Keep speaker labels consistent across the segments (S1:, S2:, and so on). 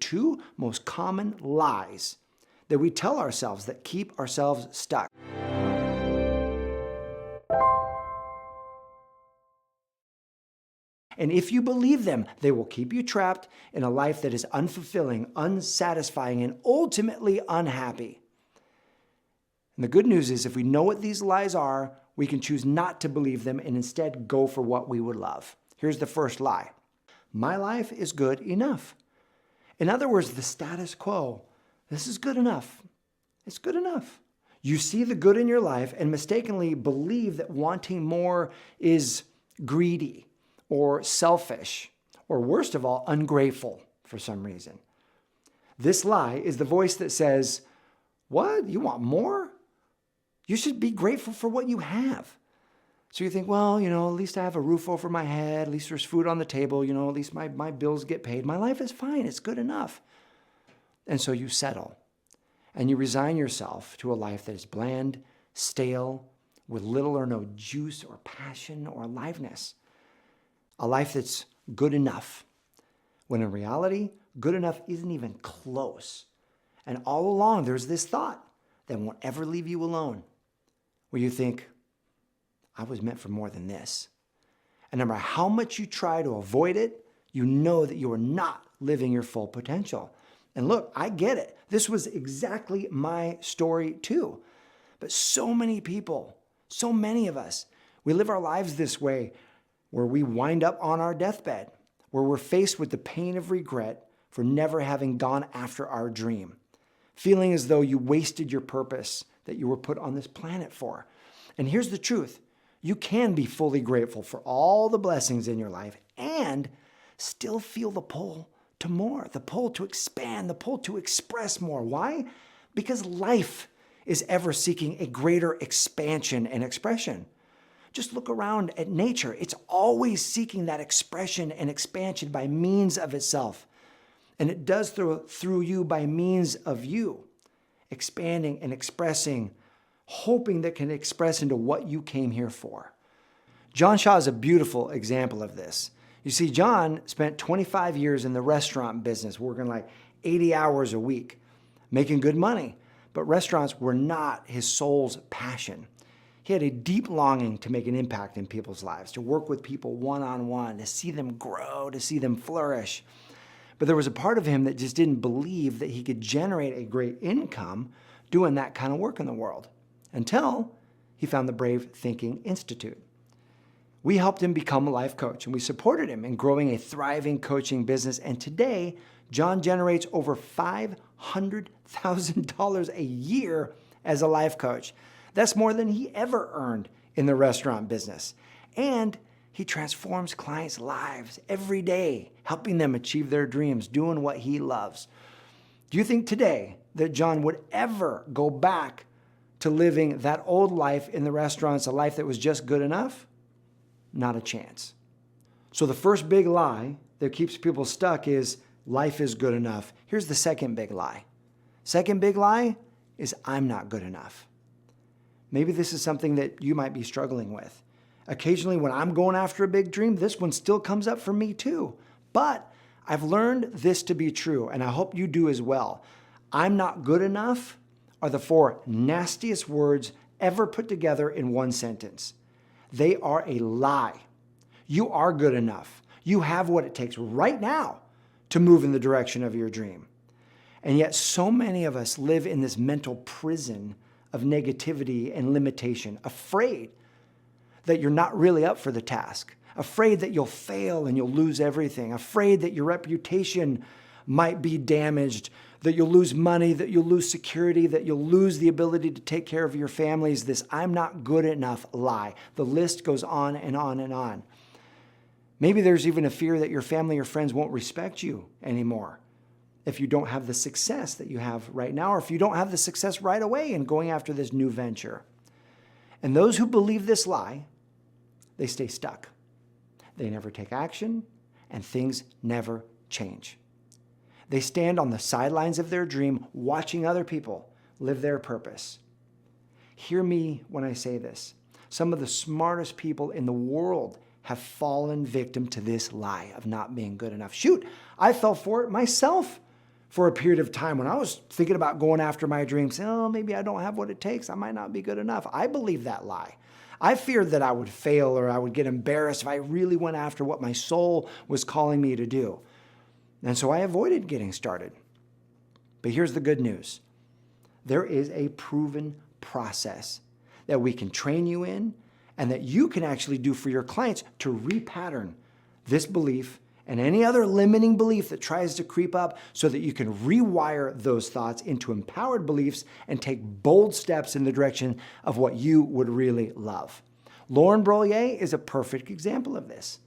S1: two most common lies that we tell ourselves that keep ourselves stuck. And if you believe them, they will keep you trapped in a life that is unfulfilling, unsatisfying, and ultimately unhappy. And the good news is, if we know what these lies are, we can choose not to believe them and instead go for what we would love. Here's the first lie. My life is good enough. In other words, the status quo. This is good enough. It's good enough. You see the good in your life and mistakenly believe that wanting more is greedy or selfish, or worst of all, ungrateful for some reason. This lie is the voice that says, what? You want more? You should be grateful for what you have. So you think, well, at least I have a roof over my head. At least there's food on the table. At least my bills get paid. My life is fine. It's good enough. And so you settle and you resign yourself to a life that is bland, stale, with little or no juice or passion or aliveness. A life that's good enough, when in reality, good enough isn't even close. And all along, there's this thought that won't ever leave you alone, where you think, I was meant for more than this. And no matter how much you try to avoid it, you know that you are not living your full potential. And look, I get it. This was exactly my story too. But so many people, so many of us, we live our lives this way, where we wind up on our deathbed, where we're faced with the pain of regret for never having gone after our dream, feeling as though you wasted your purpose that you were put on this planet for. And here's the truth. You can be fully grateful for all the blessings in your life and still feel the pull to more, the pull to expand, the pull to express more. Why? Because life is ever seeking a greater expansion and expression. Just look around at nature. It's always seeking that expression and expansion by means of itself. And it does through you by means of you, expanding and expressing, hoping that can express into what you came here for. John Shaw is a beautiful example of this. You see, John spent 25 years in the restaurant business, working like 80 hours a week, making good money. But restaurants were not his soul's passion. He had a deep longing to make an impact in people's lives, to work with people one-on-one, to see them grow, to see them flourish. But there was a part of him that just didn't believe that he could generate a great income doing that kind of work in the world, until he found the Brave Thinking Institute. We helped him become a life coach, and we supported him in growing a thriving coaching business. And today, John generates over $500,000 a year as a life coach. That's more than he ever earned in the restaurant business. And he transforms clients' lives every day, helping them achieve their dreams, doing what he loves. Do you think today that John would ever go back to living that old life in the restaurants, a life that was just good enough? Not a chance. So the first big lie that keeps people stuck is life is good enough. Here's the second big lie. Second big lie is I'm not good enough. Maybe this is something that you might be struggling with. Occasionally when I'm going after a big dream, this one still comes up for me too. But I've learned this to be true, and I hope you do as well. I'm not good enough are the four nastiest words ever put together in one sentence. They are a lie. You are good enough. You have what it takes right now to move in the direction of your dream. And yet so many of us live in this mental prison of negativity and limitation, afraid that you're not really up for the task, afraid that you'll fail and you'll lose everything, afraid that your reputation might be damaged, that you'll lose money, that you'll lose security, that you'll lose the ability to take care of your families. This I'm not good enough lie. The list goes on and on and on. Maybe there's even a fear that your family or friends won't respect you anymore if you don't have the success that you have right now, or if you don't have the success right away in going after this new venture. And those who believe this lie, they stay stuck. They never take action, and things never change. They stand on the sidelines of their dream, watching other people live their purpose. Hear me when I say this. Some of the smartest people in the world have fallen victim to this lie of not being good enough. Shoot, I fell for it myself for a period of time when I was thinking about going after my dreams. Oh, maybe I don't have what it takes. I might not be good enough. I believed that lie. I feared that I would fail or I would get embarrassed if I really went after what my soul was calling me to do. And so I avoided getting started. But here's the good news. There is a proven process that we can train you in and that you can actually do for your clients to repattern this belief and any other limiting belief that tries to creep up so that you can rewire those thoughts into empowered beliefs and take bold steps in the direction of what you would really love. Lauren Brolier is a perfect example of this.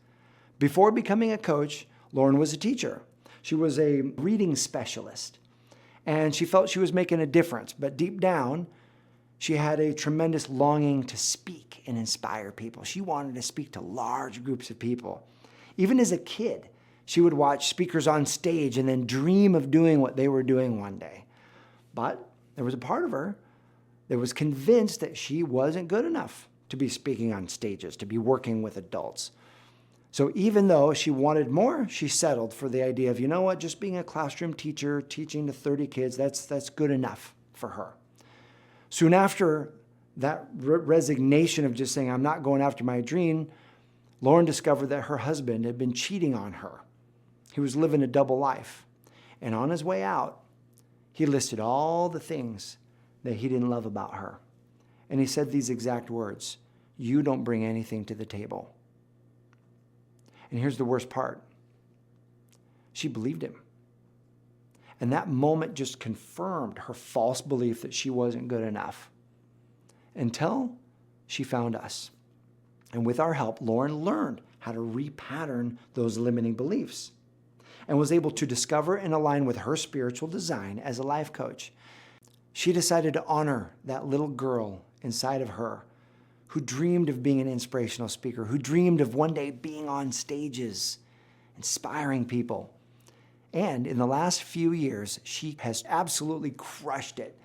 S1: Before becoming a coach, Lauren was a teacher. She was a reading specialist, and she felt she was making a difference. But deep down, she had a tremendous longing to speak and inspire people. She wanted to speak to large groups of people. Even as a kid, she would watch speakers on stage and then dream of doing what they were doing one day. But there was a part of her that was convinced that she wasn't good enough to be speaking on stages, to be working with adults. So even though she wanted more, she settled for the idea of, you know what, just being a classroom teacher, teaching to 30 kids, that's good enough for her. Soon after that resignation of just saying, I'm not going after my dream, Lauren discovered that her husband had been cheating on her. He was living a double life. And on his way out, he listed all the things that he didn't love about her. And he said these exact words, you don't bring anything to the table. And here's the worst part. She believed him. And that moment just confirmed her false belief that she wasn't good enough until she found us. And with our help, Lauren learned how to repattern those limiting beliefs and was able to discover and align with her spiritual design as a life coach. She decided to honor that little girl inside of her who dreamed of being an inspirational speaker, who dreamed of one day being on stages, inspiring people. And in the last few years, she has absolutely crushed it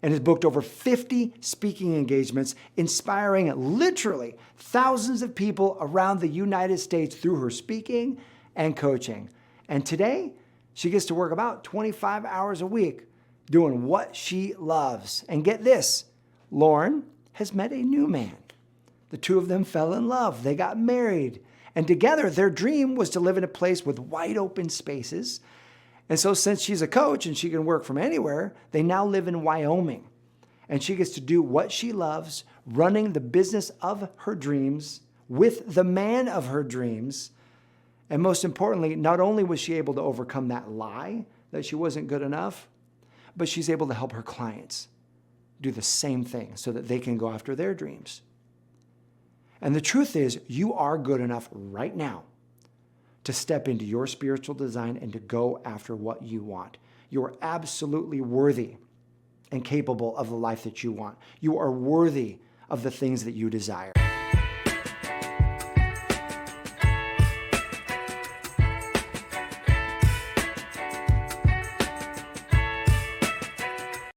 S1: and has booked over 50 speaking engagements, inspiring literally thousands of people around the United States through her speaking and coaching. And today, she gets to work about 25 hours a week doing what she loves. And get this, Lauren has met a new man. The two of them fell in love. They got married. And together, their dream was to live in a place with wide open spaces. And so since she's a coach and she can work from anywhere, they now live in Wyoming. And she gets to do what she loves, running the business of her dreams with the man of her dreams. And most importantly, not only was she able to overcome that lie that she wasn't good enough, but she's able to help her clients do the same thing so that they can go after their dreams. And the truth is, you are good enough right now to step into your spiritual design and to go after what you want. You are absolutely worthy and capable of the life that you want. You are worthy of the things that you desire.